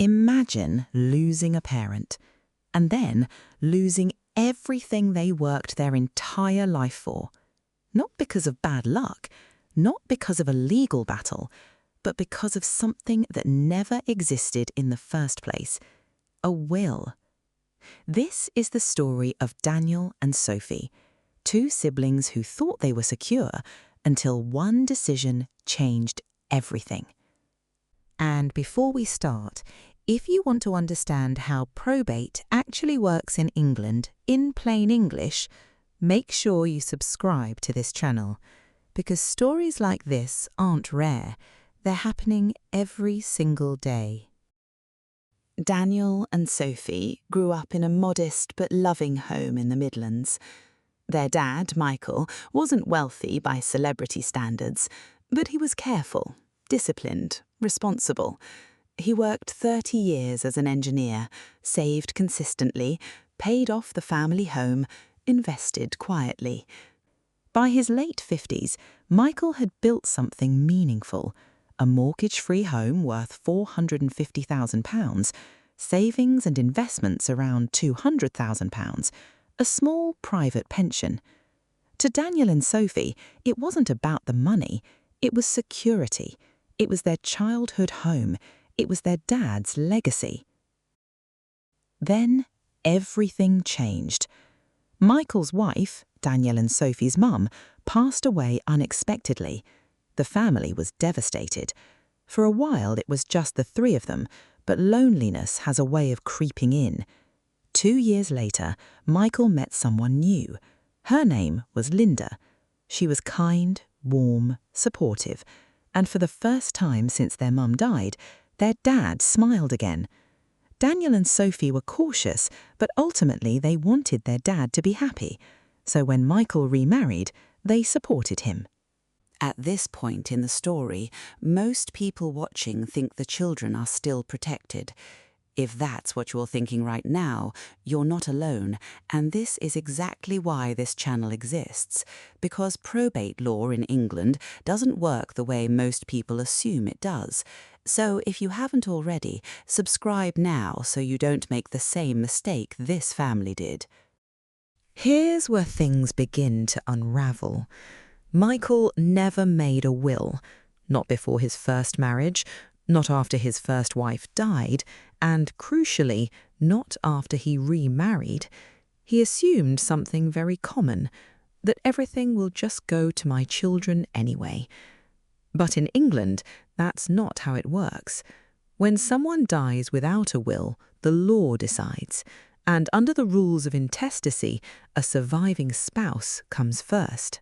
Imagine losing a parent, and then losing everything they worked their entire life for. Not because of bad luck, not because of a legal battle, but because of something that never existed in the first place, a will. This is the story of Daniel and Sophie, two siblings who thought they were secure until one decision changed everything. And before we start, if you want to understand how probate actually works in England in plain English, make sure you subscribe to this channel, because stories like this aren't rare. They're happening every single day. Daniel and Sophie grew up in a modest but loving home in the Midlands. Their dad, Michael, wasn't wealthy by celebrity standards, but he was careful, disciplined, responsible. He worked 30 years as an engineer, saved consistently, paid off the family home, invested quietly. By his late 50s, Michael had built something meaningful, a mortgage-free home worth £450,000, savings and investments around £200,000, a small private pension. To Daniel and Sophie, it wasn't about the money, it was security. It was their childhood home. It was their dad's legacy. Then everything changed. Michael's wife, Daniel and Sophie's mum, passed away unexpectedly. The family was devastated. For a while it was just the three of them, but loneliness has a way of creeping in. 2 years later, Michael met someone new. Her name was Linda. She was kind, warm, supportive, and for the first time since their mum died, their dad smiled again. Daniel and Sophie were cautious, but ultimately they wanted their dad to be happy. So when Michael remarried, they supported him. At this point in the story, most people watching think the children are still protected. If that's what you're thinking right now, you're not alone, and this is exactly why this channel exists, because probate law in England doesn't work the way most people assume it does. So if you haven't already, subscribe now so you don't make the same mistake this family did. Here's where things begin to unravel. Michael never made a will, not before his first marriage, not after his first wife died, and crucially, not after he remarried. He assumed something very common, that everything will just go to my children anyway. But in England, that's not how it works. When someone dies without a will, the law decides, and under the rules of intestacy, a surviving spouse comes first.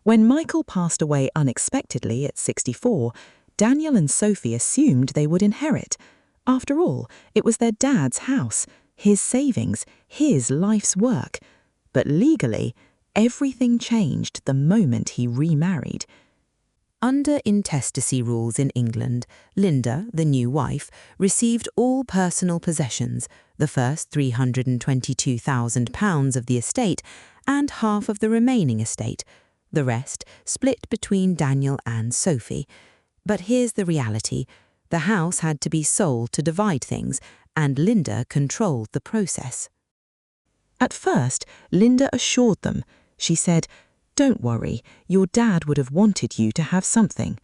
When Michael passed away unexpectedly at 64, Daniel and Sophie assumed they would inherit. After all, it was their dad's house, his savings, his life's work. But legally, everything changed the moment he remarried. Under intestacy rules in England, Linda, the new wife, received all personal possessions, the first £322,000 of the estate and half of the remaining estate, the rest split between Daniel and Sophie. But here's the reality. The house had to be sold to divide things, and Linda controlled the process. At first, Linda assured them. She said, "Don't worry, your dad would have wanted you to have something."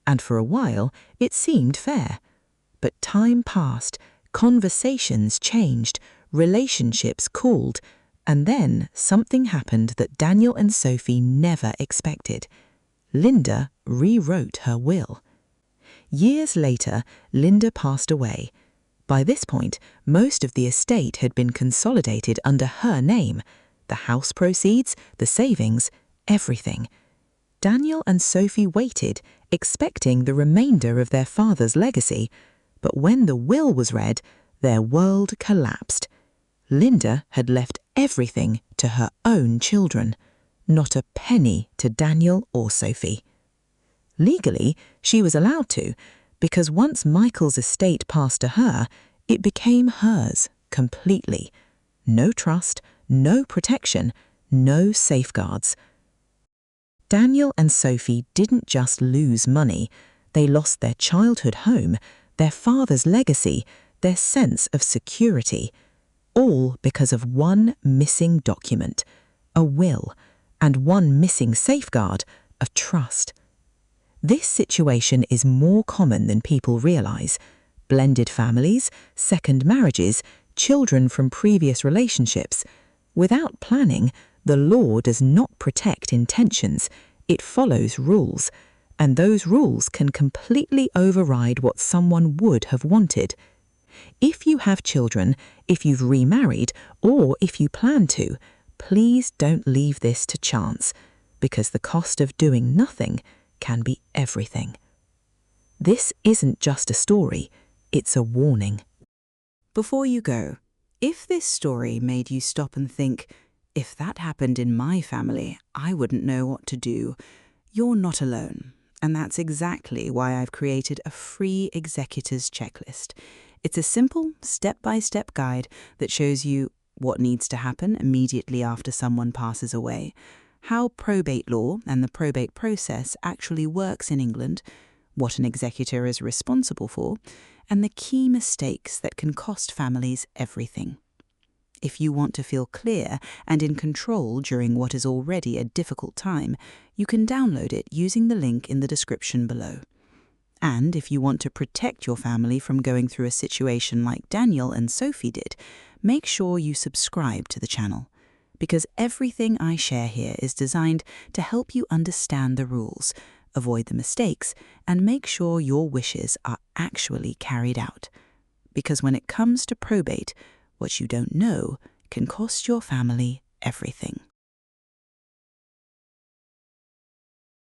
And for a while, it seemed fair. But time passed, conversations changed, relationships cooled, and then something happened that Daniel and Sophie never expected. Linda rewrote her will. Years later, Linda passed away. By this point, most of the estate had been consolidated under her name. The house proceeds, the savings, everything. Daniel and Sophie waited, expecting the remainder of their father's legacy. But when the will was read, their world collapsed. Linda had left everything to her own children, not a penny to Daniel or Sophie. Legally, she was allowed to, because once Michael's estate passed to her, it became hers completely. No trust, no protection, no safeguards. Daniel and Sophie didn't just lose money, they lost their childhood home, their father's legacy, their sense of security, all because of one missing document, a will, and one missing safeguard, a trust. This situation is more common than people realise. Blended families, second marriages, children from previous relationships. Without planning, the law does not protect intentions, it follows rules, and those rules can completely override what someone would have wanted. If you have children, if you've remarried, or if you plan to, please don't leave this to chance, because the cost of doing nothing can be everything. This isn't just a story, it's a warning. Before you go, if this story made you stop and think, if that happened in my family, I wouldn't know what to do, you're not alone. And that's exactly why I've created a free executors checklist. It's a simple, step-by-step guide that shows you what needs to happen immediately after someone passes away, how probate law and the probate process actually works in England, what an executor is responsible for, and the key mistakes that can cost families everything. If you want to feel clear and in control during what is already a difficult time, you can download it using the link in the description below. And if you want to protect your family from going through a situation like Daniel and Sophie did, make sure you subscribe to the channel, because everything I share here is designed to help you understand the rules, avoid the mistakes, and make sure your wishes are actually carried out. Because when it comes to probate, what you don't know can cost your family everything.